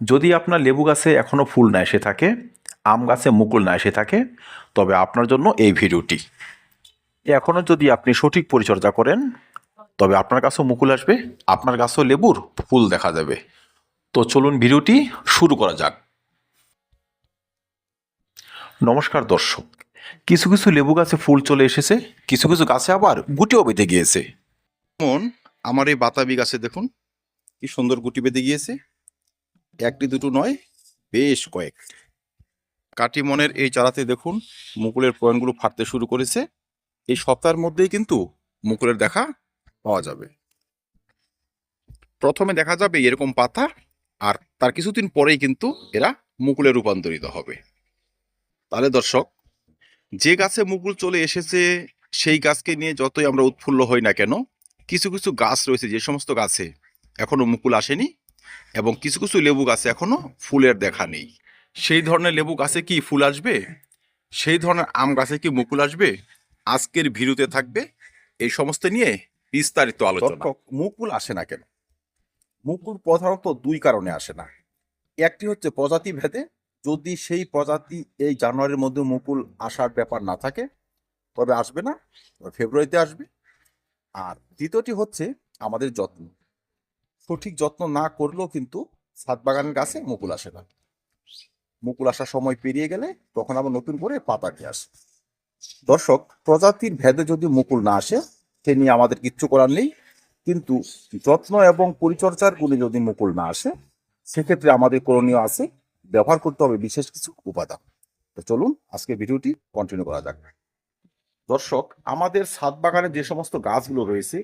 যদি আপনার লেবু গাছে এখনও ফুল না এসে থাকে, আম গাছে মুকুল না এসে থাকে, তবে আপনার জন্য এই ভিডিওটি। এখনও যদি আপনি সঠিক পরিচর্যা করেন, তবে আপনার গাছেও মুকুল আসবে, আপনার গাছেও লেবুর ফুল দেখা যাবে। তো চলুন ভিডিওটি শুরু করা যাক। নমস্কার দর্শক, কিছু কিছু লেবু গাছে ফুল চলে এসেছে, কিছু কিছু গাছে আবার গুটিও বেঁধে গিয়েছে। যেমন আমার এই বাতাবি গাছে দেখুন কি সুন্দর গুটি বেঁধে গিয়েছে, একটি দুটো নয়, বেশ কয়েক। কাটিমনের এই চারাতে দেখুন মুকুলের পয়েন্টগুলো ফাটতে শুরু করেছে। এই সপ্তাহের মধ্যেই কিন্তু মুকুলের দেখা পাওয়া যাবে। প্রথমে দেখা যাবে এরকম পাতা, আর তার কিছুদিন পরেই কিন্তু এরা মুকুলে রূপান্তরিত হবে। তাহলে দর্শক, যে গাছে মুকুল চলে এসেছে সেই গাছকে নিয়ে যতই আমরা উৎফুল্ল হই না কেন, কিছু কিছু গাছ রয়েছে যে সমস্ত গাছে এখনো মুকুল আসেনি, এবং কিছু কিছু লেবু গাছে এখনো ফুলের দেখা নেই। সেই ধরনের লেবু গাছে কি ফুল আসবে, সেই ধরনের আম গাছে কি মুকুল আসবে, আজকের ভিডিওতে থাকবে এই সমস্ত নিয়ে বিস্তারিত আলোচনা। মুকুল আসে না কেন? মুকুল প্রধানত দুই কারণে আসে না। একটি হচ্ছে প্রজাতি ভেদে, যদি সেই প্রজাতি এই জানুয়ারির মধ্যে মুকুল আসার ব্যাপার না থাকে তবে আসবে না, তবে ফেব্রুয়ারিতে আসবে। আর দ্বিতীয়টি হচ্ছে আমাদের যত্ন। সঠিক যত্ন না করলেও কিন্তু ছাদ বাগানের গাছে মুকুল আসে না। মুকুল আসার সময় পেরিয়ে গেলে তখন আবার নতুন করে পাতা নিয়ে আসে। দর্শক, প্রজাতির ভেদে যদি মুকুল না আসে সে নিয়ে আমাদের কিচ্ছু করার নেই, কিন্তু যত্ন এবং পরিচর্যার গুণে যদি মুকুল না আসে সেক্ষেত্রে আমাদের করণীয় আছে, ব্যবহার করতে হবে বিশেষ কিছু উপাদান। তো চলুন আজকে ভিডিওটি কন্টিনিউ করা যাক। দর্শক, আমাদের ছাদ বাগানে যে সমস্ত গাছগুলো রয়েছে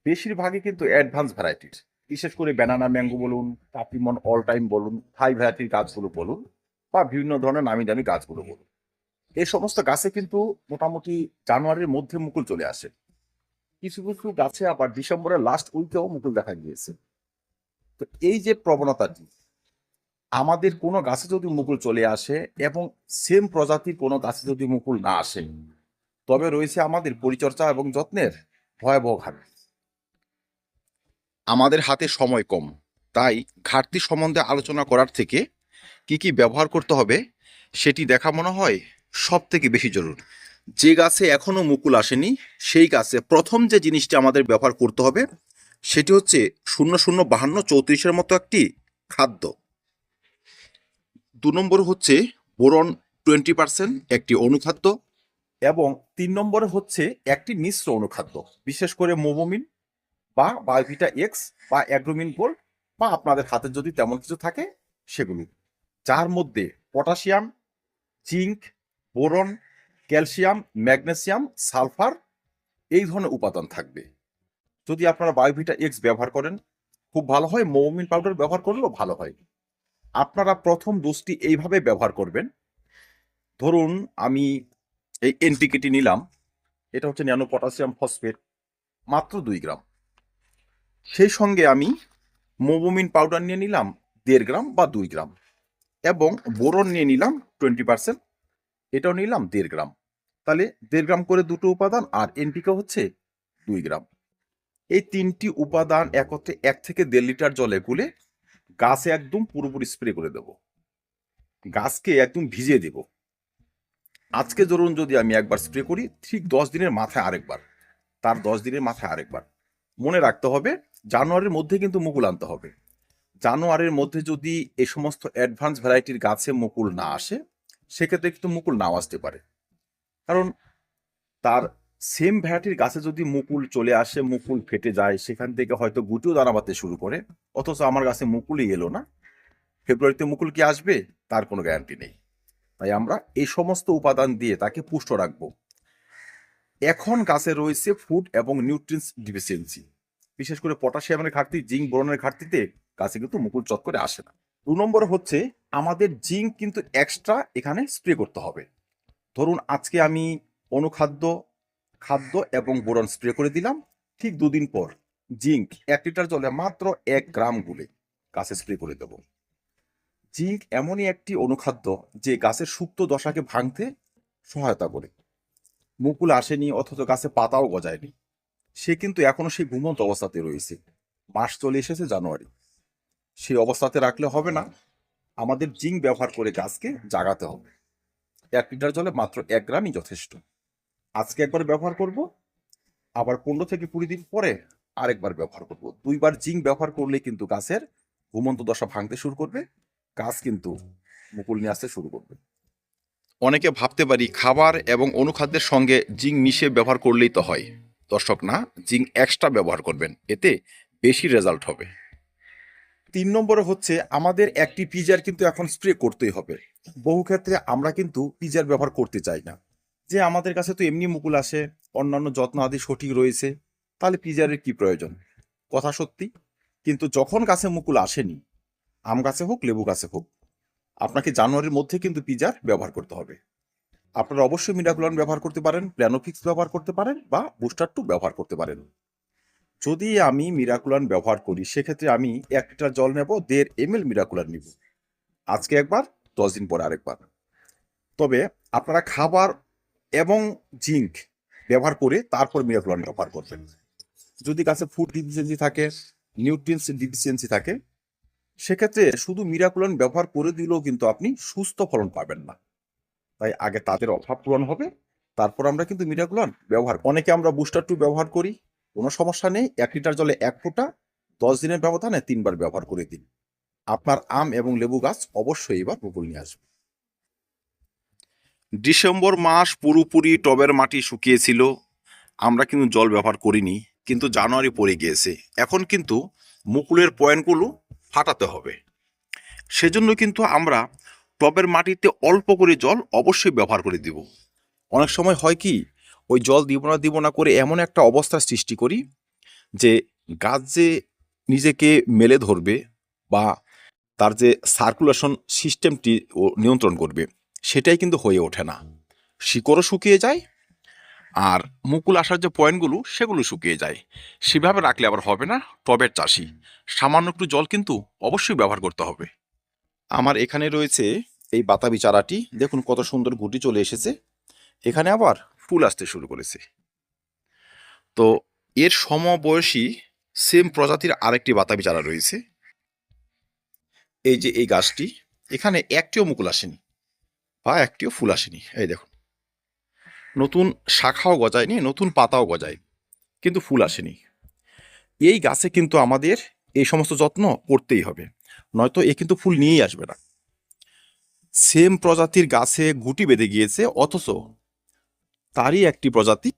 বেশিরভাগই কিন্তু অ্যাডভান্স ভ্যারাইটির, বিশেষ করে ব্যানানা ম্যাঙ্গো বলুন, কাটিমন অল টাইম বলুন, থাই ভ্যারাইটির গাছগুলো বলুন, বা বিভিন্ন ধরনের নামি দামি গাছগুলো বলুন, এই সমস্ত গাছে কিন্তু মোটামুটি জানুয়ারির মধ্যে মুকুল চলে আসে। কিছু কিছু গাছে আবার ডিসেম্বরের লাস্ট উইকেও মুকুল দেখা গিয়েছে। তো এই যে প্রবণতাটি, আমাদের কোনো গাছে যদি মুকুল চলে আসে এবং সেম প্রজাতির কোনো গাছে যদি মুকুল না আসে, তবে রয়েছে আমাদের পরিচর্যা এবং যত্নের ভয়াবহ ঘাটতি। আমাদের হাতে সময় কম, তাই ঘাটতি সম্বন্ধে আলোচনা করার থেকে কি কি ব্যবহার করতে হবে সেটি দেখা মনে হয় সব থেকে বেশি জরুরি। যে গাছে এখনো মুকুল আসেনি সেই গাছে প্রথম যে জিনিসটি আমাদের ব্যবহার করতে হবে সেটি হচ্ছে 005234-এর মতো একটি খাদ্য। 2 নম্বর হচ্ছে বোরন 20% একটি অনুখাদ্য, এবং 3 নম্বরে হচ্ছে একটি মিশ্র অনুখাদ্য, বিশেষ করে মোবোমিন বা বায়োভিটা এক্স বা অ্যাগ্রোমিন গোল্ড, বা আপনাদের হাতে যদি তেমন কিছু থাকে সেগুলি, যার মধ্যে potassium, zinc, boron, calcium, magnesium, sulphur এই ধরনের উপাদান থাকবে। যদি আপনারা বায়োভিটা এক্স ব্যবহার করেন খুব ভালো হয়, মোমিন পাউডার ব্যবহার করলেও ভালো হয়। আপনারা প্রথম ডোজটি এইভাবে ব্যবহার করবেন। ধরুন আমি এই এনপিকেটি নিলাম, এটা হচ্ছে ন্যানো পটাশিয়াম ফসফেট, মাত্র 2 গ্রাম। সেই সঙ্গে আমি মোবোমিন পাউডার নিয়ে নিলাম 1.5 গ্রাম বা 2 গ্রাম, এবং বোরন নিয়ে নিলাম 20%, এটাও নিলাম 1.5 গ্রাম। তাহলে 1.5 গ্রাম করে দুটো উপাদান, আর এনপিকে হচ্ছে 2 গ্রাম। এই তিনটি উপাদান একত্রে 1 থেকে 1.5 লিটার জলে গুলে গাছে একদম পুরোপুরি স্প্রে করে দেব, গাছকে একদম ভিজিয়ে দেব। আজকে ধরুন যদি আমি একবার স্প্রে করি, ঠিক 10 দিনের মাথায় আরেকবার, তার 10 দিনের মাথায় আরেকবার। মনে রাখতে হবে জানুয়ারির মধ্যে কিন্তু মুকুল আনতে হবে। জানুয়ারির মধ্যে যদি এই সমস্ত অ্যাডভান্স ভ্যারাইটির গাছে মুকুল না আসে সেক্ষেত্রে কিন্তু মুকুল নাও আসতে পারে, কারণ তার সেম ভ্যারাইটির গাছে যদি মুকুল চলে আসে, মুকুল ফেটে যায়, সেখান থেকে হয়তো গুটিও দাঁড়াতে শুরু করে, অথচ আমার গাছে মুকুলই এলো না, ফেব্রুয়ারিতে মুকুল কি আসবে তার কোনো গ্যারান্টি নেই। তাই আমরা এই সমস্ত উপাদান দিয়ে তাকে পুষ্ট রাখবো। এখন গাছে রয়েছে ফুড এবং নিউট্রিয়েন্টস ডিফিসিয়েন্সি, বিশেষ করে পটাশিয়ামের ঘাটতি, জিঙ্ক বোরনের ঘাটতিতে গাছে কিন্তু মুকুল চট করে আসে না। 2 নম্বর হচ্ছে আমাদের জিঙ্ক কিন্তু এক্সট্রা এখানে স্প্রে করতে হবে। ধরুন আজকে আমি অনুখাদ্য, খাদ্য এবং বোরন স্প্রে করে দিলাম, ঠিক 2 দিন পর জিঙ্ক 1 লিটার জলে মাত্র 1 গ্রাম গুলে গাছে স্প্রে করে দেব। জিঙ্ক এমনই একটি অনুখাদ্য যে গাছের সুপ্ত দশাকে ভাঙতে সহায়তা করে। মুকুল আসেনি অথচ গাছে পাতাও গজায়নি, সে কিন্তু এখনো সেই ঘুমন্ত অবস্থাতে রয়েছে, মাস চলে এসেছে জানুয়ারি, সেই অবস্থাতে রাখলে হবে না। আমাদের জিঙ্ক ব্যবহার করে গাছকে জাগাতে হবে। 1 লিটার জলে মাত্র 1 গ্রামই যথেষ্ট। আজকে একবার ব্যবহার করব, আবার 15 থেকে 20 দিন পরে আরেকবার ব্যবহার করব। 2 বার জিঙ্ক ব্যবহার করলে কিন্তু গাছের ঘুমন্ত দশা ভাঙতে শুরু করবে, গাছ কিন্তু মুকুল নিয়ে আসতে শুরু করবে। অনেকে ভাবতে পারি খাবার এবং অনুখাদ্যের সঙ্গে জিঙ্ক মিশিয়ে ব্যবহার করলেই তো হয়। দর্শক, না, জিঙ্ক এক্সট্রা ব্যবহার করবেন, এতে বেশি রেজাল্ট হবে। 3 নম্বরে হচ্ছে আমাদের একটি পিজার কিন্তু এখন স্প্রে করতেই হবে। বহু ক্ষেত্রে আমরা কিন্তু পিজার ব্যবহার করতে চাই না, যে আমাদের কাছে তো এমনি মুকুল আসে, অন্যান্য যত্ন আদি সঠিক রয়েছে, তাহলে পিজারের কি প্রয়োজন? কথা সত্যি, কিন্তু যখন গাছে মুকুল আসেনি, আম গাছে হোক লেবু গাছে হোক, আপনাকে জানুয়ারির মধ্যে কিন্তু পিজার ব্যবহার করতে হবে। আপনারা অবশ্যই মিরাকুলান ব্যবহার করতে পারেন, প্ল্যানোফিক্স ব্যবহার করতে পারেন, বা বুস্টার 2 ব্যবহার করতে পারেন। যদি আমি মিরাকুলান ব্যবহার করি, সেক্ষেত্রে আমি 1 লিটার জল নেব, 1.5 ml মিরাকুলান নিব। আজকে একবার, 10 দিন পরে আরেকবার। তবে আপনারা খাবার এবং জিঙ্ক ব্যবহার করে তারপর মিরাকুলান ব্যবহার করবেন। যদি গাছে ফুড ডিফিসিয়েন্সি থাকে, নিউট্রিয়েন্টস ডিফিসিয়েন্সি থাকে, সেক্ষেত্রে শুধু মিরাকুলান ব্যবহার করে দিলেও কিন্তু আপনি সুস্থ ফলন পাবেন না। তাই আগে তাদের অভাব পূরণ হবে, তারপর আমরা কিন্তু মিরাকুলান ব্যবহার। অনেকে আমরা বুস্টার 2 ব্যবহার করি, কোনো সমস্যা নেই। 1 লিটার জলে 1 ফোঁটা 10 দিনের ব্যবধানে 3 বার ব্যবহার করে দিন। আপনার আম এবং লেবু গাছ অবশ্যই এবার মুকুল নিয়ে আসবে। ডিসেম্বর মাস পুরোপুরি টবের মাটি শুকিয়েছিল, আমরা কিন্তু জল ব্যবহার করিনি, কিন্তু জানুয়ারি পড়ে গিয়েছে। এখন কিন্তু মুকুলের পয়েন্টগুলো ফাটাতে হবে। সেজন্য কিন্তু আমরা টবের মাটিতে অল্প করে জল অবশ্যই ব্যবহার করে দিব। অনেক সময় হয় কি, ওই জল দিব না করে এমন একটা অবস্থার সৃষ্টি করি যে গাছ যে নিজেকে মেলে ধরবে বা তার যে সার্কুলেশন সিস্টেমটি ও নিয়ন্ত্রণ করবে, সেটাই কিন্তু হয়ে ওঠে না। শিকড়ও শুকিয়ে যায়, আর মুকুল আসার যে পয়েন্টগুলো সেগুলো শুকিয়ে যায়। সেভাবে রাখলে আবার হবে না। টবের চাষি সামান্য একটু জল কিন্তু অবশ্যই ব্যবহার করতে হবে। আমার এখানে রয়েছে এই বাতাবি চারাটি, দেখুন কত সুন্দর গুটি চলে এসেছে, এখানে আবার ফুল আসতে শুরু করেছে। তো এর সমবয়সী সেম প্রজাতির আরেকটি বাতাবি চারা রয়েছে। এই যে এই গাছটি, এখানে একটিও মুকুল আসেনি বা একটিও ফুল আসেনি। এই দেখুন, নতুন শাখাও গজায়নি, নতুন পাতাও গজায়, কিন্তু ফুল আসেনি। এই গাছে কিন্তু আমাদের এই সমস্ত যত্ন করতেই হবে, নয়তো এ কিন্তু ফুল নিয়েই আসবে না। সেম প্রজাতির গাছে গুটি বেঁধে গিয়েছে, অথচ তারই একটি প্রজাতি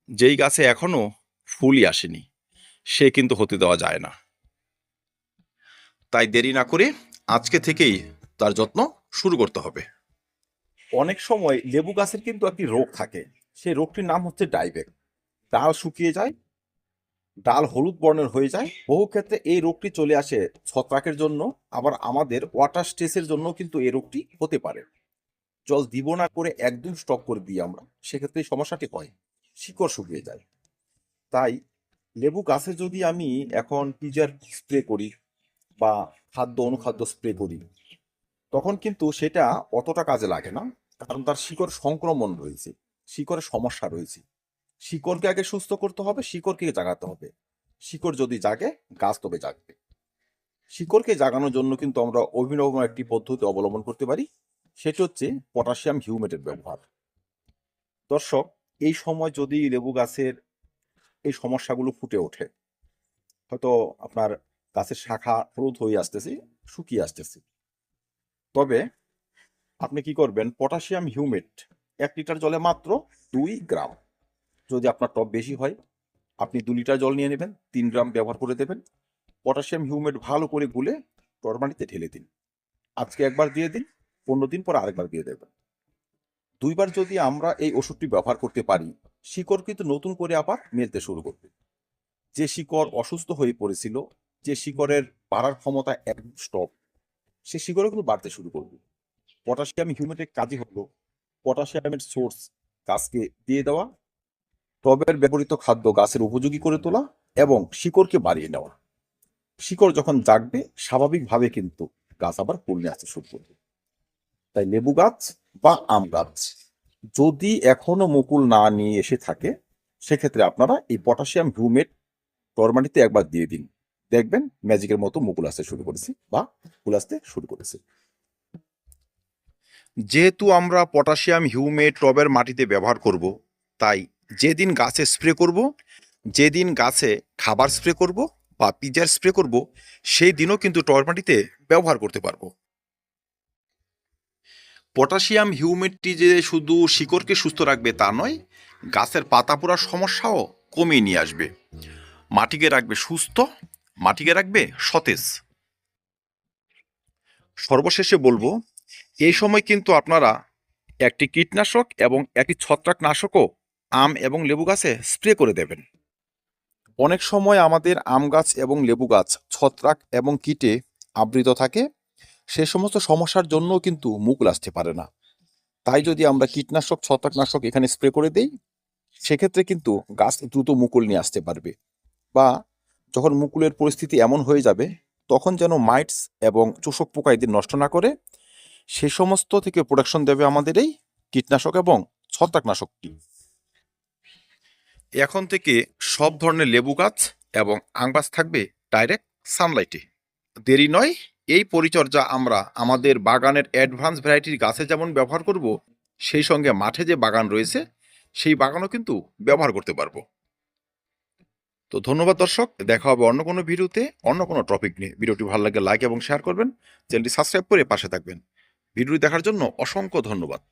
যেই গাছে এখনো ফুলই আসেনি, সে কিন্তু হতে দেওয়া যায় না। তাই দেরি না করে আজকে থেকেই তার যত্ন শুরু করতে হবে। অনেক সময় লেবু গাছের কিন্তু একটি রোগ থাকে, সেই রোগটির নাম হচ্ছে ডাইবেক। ডাল শুকিয়ে যায়, ডাল হলুদ বর্ণের হয়ে যায়। বহু ক্ষেত্রে এই রোগটি চলে আসে ছত্রাকের জন্য, আবার আমাদের ওয়াটার স্ট্রেসের জন্য কিন্তু এই রোগটি হতে পারে। জল দিব না করে একদম স্টপ করে দিই আমরা, সেক্ষেত্রে এই সমস্যাটি হয়, শিকড় শুকিয়ে যায়। তাই লেবু গাছে যদি আমি এখন পিজার স্প্রে করি বা খাদ্য অনুখাদ্য স্প্রে করি, তখন কিন্তু সেটা অতটা কাজে লাগে না, কারণ তার শিকড় সংক্রমণ রয়েছে, শিকড়ের সমস্যা রয়েছে। শিকড়কে আগে সুস্থ করতে হবে, শিকড়কে জাগাতে হবে। শিকড় যদি জাগে, গাছ তবে জাগবে। শিকড়কে জাগানোর জন্য কিন্তু আমরা অভিনব একটি পদ্ধতি অবলম্বন করতে পারি, সেটি হচ্ছে পটাশিয়াম হিউমেটের ব্যবহার। দর্শক, এই সময় যদি লেবু গাছের এই সমস্যাগুলো ফুটে ওঠে, হয়তো আপনার গাছের শাখা হলুদ হয়ে আসতেছে, শুকিয়ে আসতেছে, তবে আপনি কি করবেন, পটাশিয়াম হিউমেট 1 লিটার জলে মাত্র 2 গ্রাম। যদি আপনার টব বেশি হয়, আপনি 2 লিটার জল নিয়ে নেবেন, 3 গ্রাম ব্যবহার করে দেবেন। পটাশিয়াম হিউমেট ভালো করে গুলে টরমাটিতে ঢেলে দিন। আজকে একবার দিয়ে দিন, 15 দিন পর আরেকবার দিয়ে দেবেন। 2 বার যদি আমরা এই ওষুধটি ব্যবহার করতে পারি, শিকড় কিন্তু নতুন করে আবার মেলতে শুরু করবে। যে শিকড় অসুস্থ হয়ে পড়েছিল, যে শিকড়ের বাড়ার ক্ষমতা একদম স্টপ, সে শিকড়ও কিন্তু বাড়তে শুরু করবে। পটাশিয়াম হিউমেটের কাজই হলো পটাশিয়ামের সোর্স গাছকে দিয়ে দেওয়া, টবের ব্যবহৃত খাদ্য গাছের উপযোগী করে তোলা এবং শিকড়কে বাড়িয়ে নেওয়া। শিকড় যখন জাগবে, স্বাভাবিকভাবে কিন্তু গাছ আবার ফুল নিয়ে আসতে শুরু করবে। তাই লেবু গাছ বা আম গাছ যদি এখনো মুকুল না নিয়ে এসে থাকে, সেক্ষেত্রে আপনারা এই পটাশিয়াম হিউমেট টরমাটিতে একবার দিয়ে দিন। দেখবেন ম্যাজিকের মতো মুকুল আসতে শুরু করেছে বা ফুল আসতে শুরু করেছে। যেহেতু আমরা পটাশিয়াম হিউমেট টবের মাটিতে ব্যবহার করব, তাই যেদিন গাছে স্প্রে করব, যেদিন গাছে খাবার স্প্রে করব বা পিজার স্প্রে করব, সেই দিনও কিন্তু টবের মাটিতে ব্যবহার করতে পারবো। পটাশিয়াম হিউমেটটি যে শুধু শিকড়কে সুস্থ রাখবে তা নয়, গাছের পাতা পোড়ার সমস্যাও কমিয়ে নিয়ে আসবে। মাটিকে রাখবে সুস্থ, মাটিকে রাখবে সতেজ। সর্বশেষে বলবো, এই সময় কিন্তু আপনারা একটি কীটনাশক এবং একটি ছত্রাকনাশকও আম এবং লেবু গাছে স্প্রে করে দেবেন। অনেক সময় আমাদের আম গাছ এবং লেবু গাছ ছত্রাক এবং কীটে আবৃত থাকে, সে সমস্ত সমস্যার জন্যও কিন্তু মুকুল আসতে পারে না। তাই যদি আমরা কীটনাশক ছত্রাকনাশক এখানে স্প্রে করে দেই, সেক্ষেত্রে কিন্তু গাছ দ্রুত মুকুল নিয়ে আসতে পারবে। বা যখন মুকুলের পরিস্থিতি এমন হয়ে যাবে, তখন যেন মাইটস এবং চোষক পোকা এদের নষ্ট না করে, সে সমস্ত থেকে প্রোটেকশন দেবে আমাদের এই কীটনাশক এবং ছত্রাকনাশকটি। এখন থেকে সব ধরনের লেবু গাছ এবং আম গাছ থাকবে ডাইরেক্ট সানলাইটে। দেরি নয়, এই পরিচর্যা আমরা আমাদের বাগানের অ্যাডভান্স ভ্যারাইটির গাছে যেমন ব্যবহার করব, সেই সঙ্গে মাঠে যে বাগান রয়েছে সেই বাগানও কিন্তু ব্যবহার করতে পারবো। তো ধন্যবাদ দর্শক, দেখা হবে অন্য কোনো ভিডিওতে অন্য কোনো টপিক নিয়ে। ভিডিওটি ভালো লাগে লাইক এবং শেয়ার করবেন, চ্যানেলটি সাবস্ক্রাইব করে পাশে থাকবেন। ভিডিওটি দেখার জন্য অসংখ্য ধন্যবাদ।